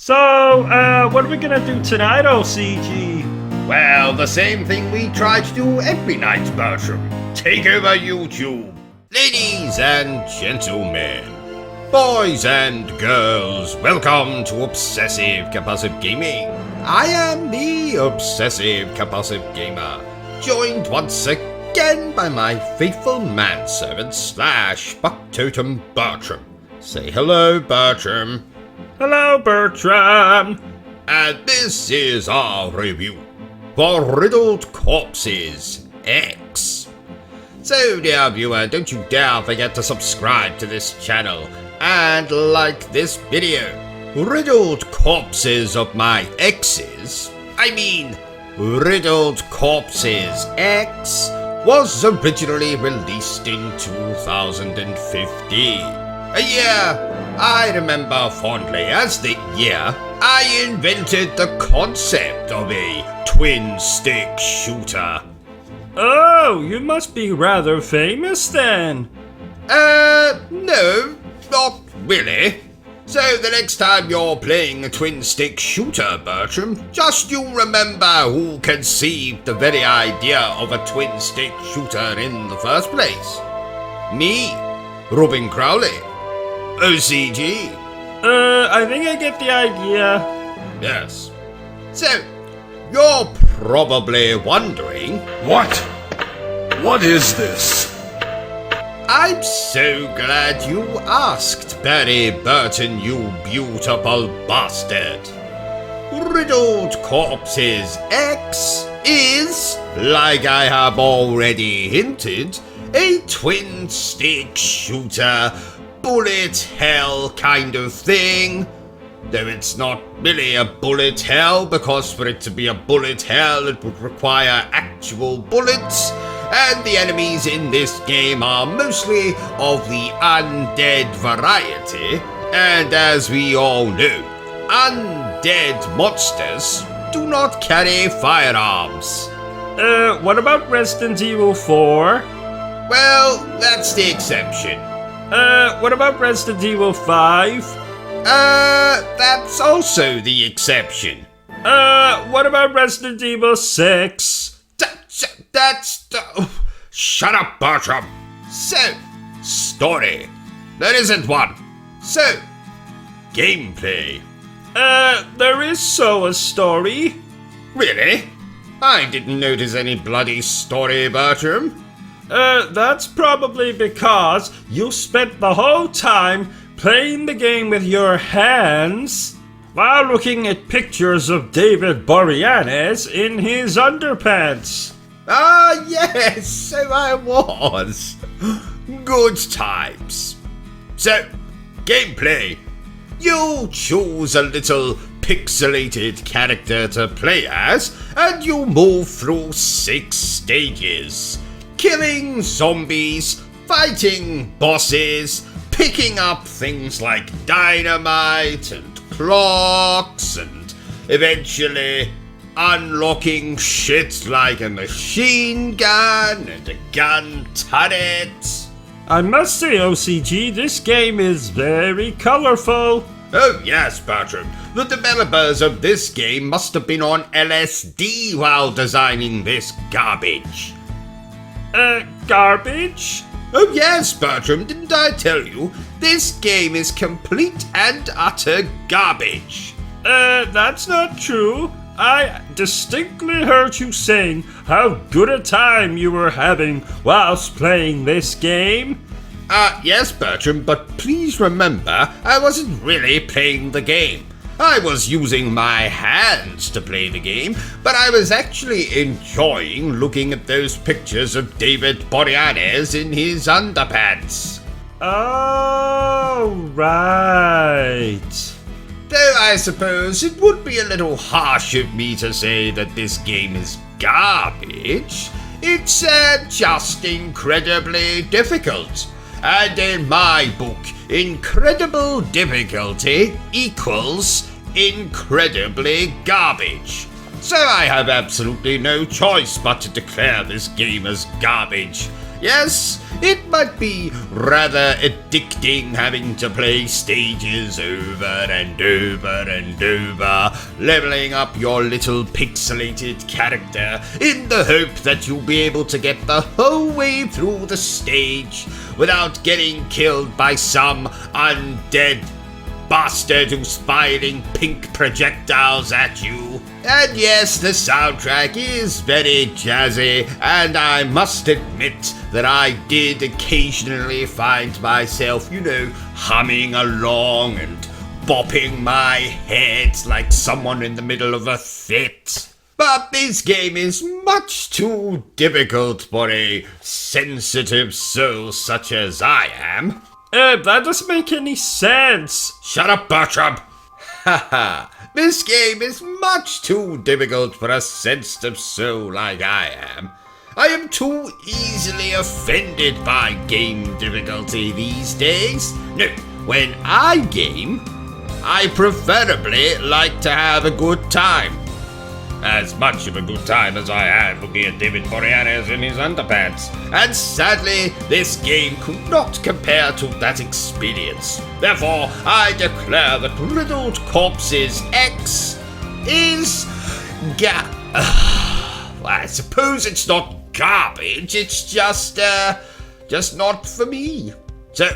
What are we gonna do tonight, O.C.G? Well, the same thing we try to do every night, Bertrum. Take over YouTube. Ladies and gentlemen, boys and girls, welcome to Obsessive Compulsive Gaming. I am the Obsessive Compulsive Gamer, joined once again by my faithful manservant / Bucktotem Bertrum. Say hello, Bertrum. Hello, Bertram. And this is our review for Riddled Corpses X. So, dear viewer, don't you dare forget to subscribe to this channel and like this video. Riddled Corpses of My Exes, Riddled Corpses X, was originally released in 2015. A year I remember fondly as the year I invented the concept of a twin-stick shooter. Oh, you must be rather famous then. No, not really. So the next time you're playing a twin-stick shooter, Bertram, just you remember who conceived the very idea of a twin-stick shooter in the first place. Me, Robin Crowley. O.C.G. I think I get the idea. Yes. So, you're probably wondering... What? What is this? I'm so glad you asked, Barry Burton, you beautiful bastard. Riddled Corpses X is, like I have already hinted, a twin-stick shooter, bullet hell kind of thing. Though it's not really a bullet hell, because for it to be a bullet hell it would require actual bullets, and the enemies in this game are mostly of the undead variety, and as we all know, undead monsters do not carry firearms. What about Resident Evil 4? Well, that's the exception. What about Resident Evil 5? That's also the exception. What about Resident Evil 6? Shut up, Bertram. So, story. There isn't one. So, gameplay. There is so a story. Really? I didn't notice any bloody story, Bertram. That's probably because you spent the whole time playing the game with your hands while looking at pictures of David Boreanaz in his underpants. Ah, yes, so I was. Good times. So, gameplay. You choose a little pixelated character to play as, and you move through 6 stages. Killing zombies, fighting bosses, picking up things like dynamite and clocks, and eventually unlocking shit like a machine gun and a gun turret. I must say, O.C.G, this game is very colorful. Oh yes, Bertram. The developers of this game must have been on LSD while designing this garbage. Garbage? Oh yes, Bertram, didn't I tell you? This game is complete and utter garbage. That's not true. I distinctly heard you saying how good a time you were having whilst playing this game. Yes, Bertram, but please remember, I wasn't really playing the game. I was using my hands to play the game, but I was actually enjoying looking at those pictures of David Boreanaz in his underpants. Oh, right. Though I suppose it would be a little harsh of me to say that this game is garbage. It's just incredibly difficult. And in my book, incredible difficulty equals incredibly garbage. So I have absolutely no choice but to declare this game as garbage. Yes, It might be rather addicting having to play stages over and over and over, leveling up your little pixelated character in the hope that you'll be able to get the whole way through the stage without getting killed by some undead bastard who's firing pink projectiles at you. And yes, the soundtrack is very jazzy, and I must admit that I did occasionally find myself, humming along and bopping my head like someone in the middle of a fit. But this game is much too difficult for a sensitive soul such as I am. That doesn't make any sense. Shut up, Bertrum! Haha, this game is much too difficult for a sensitive soul like I am. I am too easily offended by game difficulty these days. No, when I game, I preferably like to have a good time. As much of a good time as I had looking at David Boreanaz in his underpants. And sadly, this game could not compare to that experience. Therefore, I declare that Riddled Corpses X is I suppose it's not garbage, it's just not for me. So,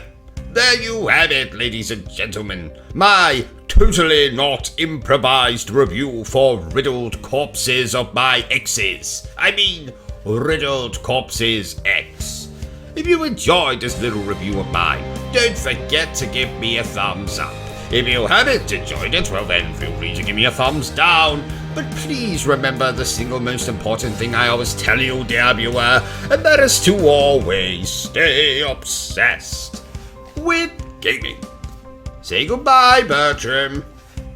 there you have it, ladies and gentlemen. My totally not improvised review for Riddled Corpses of my exes. I mean, Riddled Corpses X. If you enjoyed this little review of mine, don't forget to give me a thumbs up. If you haven't enjoyed it, well then feel free to give me a thumbs down. But please remember the single most important thing I always tell you, dear viewer, and that is to always stay obsessed with gaming. Say goodbye, Bertrum.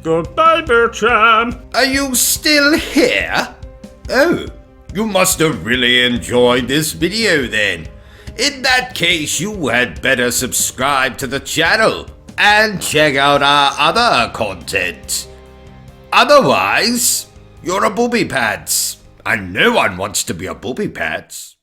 Goodbye, Bertram. Are you still here? Oh, you must have really enjoyed this video then. In that case, you had better subscribe to the channel and check out our other content. Otherwise, you're a booby pants, and no one wants to be a booby pants.